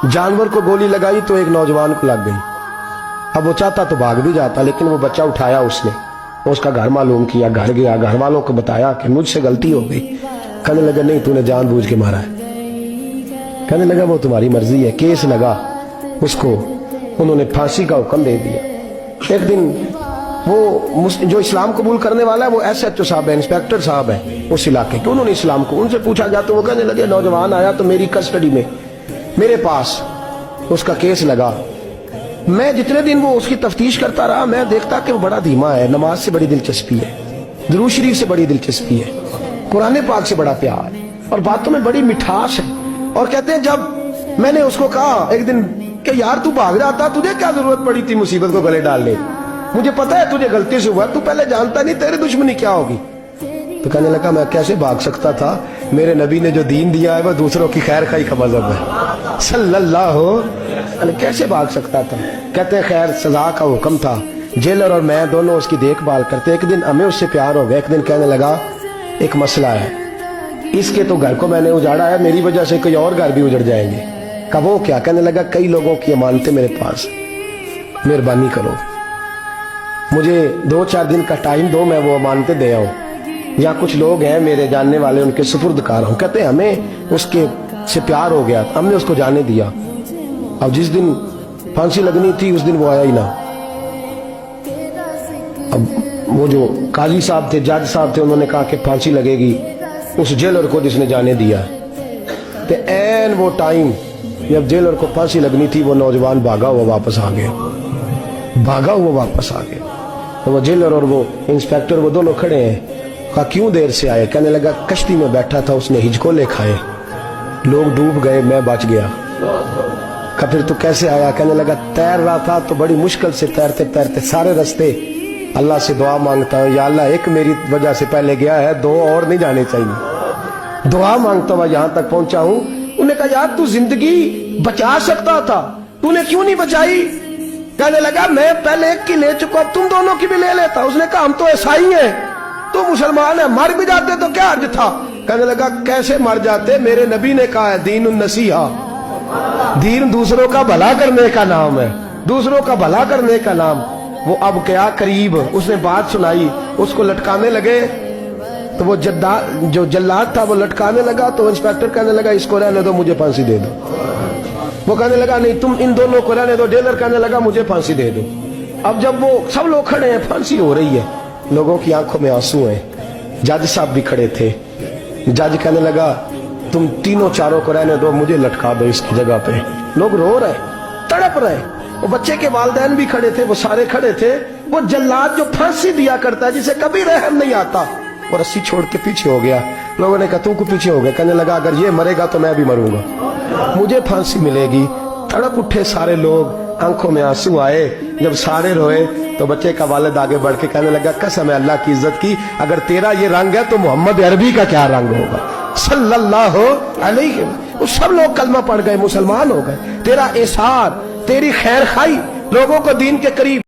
जानवर को गोली लगाई तो एक नौजवान को लग गई। अब वो चाहता तो भाग भी जाता, लेकिन वो बच्चा उठाया उसने, उसका घर मालूम किया, घर गया, घर वालों को बताया कि मुझसे गलती हो गई। कहने लगा नहीं, तूने जानबूझ के मारा है। कहने लगा वो तुम्हारी मर्जी है। केस लगा, उसको उन्होंने फांसी का हुक्म दे दिया। एक दिन वो जो इस्लाम कबूल करने वाला है वो SHO साहब है, इंस्पेक्टर साहब है उस इलाके के, उन्होंने इस्लाम को उनसे पूछा गया तो वो कहने लगे नौजवान आया तो मेरी कस्टडी में मेरे पास उसका केस लगा। मैं जितने दिन वो उसकी तफ्तीश करता रहा, मैं देखता कि वो बड़ा धीमा है, नमाज से बड़ी दिलचस्पी है, दुरूद शरीफ से बड़ी दिलचस्पी है, कुरान पाक से बड़ा प्यार है और बातों में बड़ी मिठास है। और कहते हैं जब मैंने उसको कहा एक दिन कि यार तू भाग जाता, तुझे क्या जरूरत पड़ी थी मुसीबत को गले डालने, मुझे पता है तुझे गलती से हुआ, तू पहले जानता नहीं तेरी दुश्मनी क्या होगी। तो कहने लगा मैं कैसे भाग सकता था, मेरे नबी ने जो दीन दिया है वो दूसरों की खैर खाई का मजहब है सल्लल्लाहु अलैहि, कैसे भाग सकता था। कहते हैं खैर सजा का हुक्म था, जेलर और मैं दोनों उसकी देखभाल करते। एक दिन हमें उससे प्यार हो गया, एक दिन कहने लगा एक मसला है, इसके तो घर को मैंने उजाड़ा है, मेरी वजह से कोई और घर भी उजड़ जाएंगे। कहा वो क्या। कहने लगा कई लोगों की अमानतें मेरे पास, मेहरबानी करो, मुझे 2-4 दिन का टाइम दो, मैं वो अमानतें दे आऊं। यहाँ कुछ लोग हैं मेरे जानने वाले, उनके सुपुर्द कार हूं। कहते हैं हमें उसके से प्यार हो गया, हमने उसको जाने दिया। अब जिस दिन फांसी लगनी थी उस दिन वो आया ही ना। अब वो जो काजी साहब थे, जज साहब थे, उन्होंने कहा कि फांसी लगेगी उस जेलर को जिसने जाने दिया। तो एन वो टाइम जब जेलर को फांसी लगनी थी वो नौजवान भागा हुआ वापस आ गया, भागा हुआ वापस आ गया। तो वो जेलर और वो इंस्पेक्टर वो दोनों खड़े हैं। कहा क्यों देर से आए। कहने लगा कश्ती में बैठा था, उसने हिचकोले खाए, लोग डूब गए, मैं बच गया। कहा फिर तू कैसे आया। कहने लगा तैर रहा था तो बड़ी मुश्किल से तैरते तैरते सारे रास्ते अल्लाह से दुआ मांगता हूँ, या अल्लाह एक मेरी वजह से पहले गया है, 2 और नहीं जाने चाहिए, दुआ मांगता हुआ यहाँ तक पहुंचा हूँ। उन्होंने कहा यार तू जिंदगी बचा सकता था, तूने क्यों नहीं बचाई। कहने लगा मैं पहले एक की ले चुका, तुम दोनों की भी ले लेता। उसने कहा हम तो ईसाई हैं, तू मुसलमान है, मर भी जाते तो क्या अर्ज था। कहने लगा कैसे मर जाते, मेरे नबी ने कहा है दीन नसीहा, दीन दूसरों का भला करने का नाम है, दूसरों का भला करने का नाम। वो अब क्या करीब उसने बात सुनाई, उसको लटकाने लगे तो वो जो जल्लाद था वो लटकाने लगा। तो इंस्पेक्टर कहने लगा इसको रहने दो, मुझे फांसी दे दो। वो कहने लगा नहीं तुम इन दोनों को रहने दो। जेलर कहने लगा मुझे फांसी दे दो। अब जब वो सब लोग खड़े हैं, फांसी हो रही है, लोगों की आंखों में आंसू हैं, जज साहब भी खड़े थे। जज कहने लगा तुम तीनों चारों को रहने दो, मुझे लटका दो इसकी जगह पे। लोग रो रहे, तड़प रहे, वो बच्चे के वालिदैन भी खड़े थे, वो सारे खड़े थे। वो जल्लाद जो फांसी दिया करता है, जिसे कभी रहम नहीं आता, वो रस्सी छोड़ के पीछे हो गया। लोगों ने कहा तू को पीछे हो गया। कहने लगा अगर ये मरेगा तो मैं भी मरूंगा, मुझे फांसी मिलेगी। तड़प उठे सारे लोग, आंखों में आंसू आए। जब सारे रोए तो बच्चे का वालिद आगे बढ़ के कहने लगा कसम है अल्लाह की इज्जत की, अगर तेरा ये रंग है तो मोहम्मद अरबी का क्या रंग होगा सल्लल्लाहु अलैहि। वो सब लोग कलमा पढ़ गए, मुसलमान हो गए। तेरा एसार, तेरी खैर खाई लोगों को दीन के करीब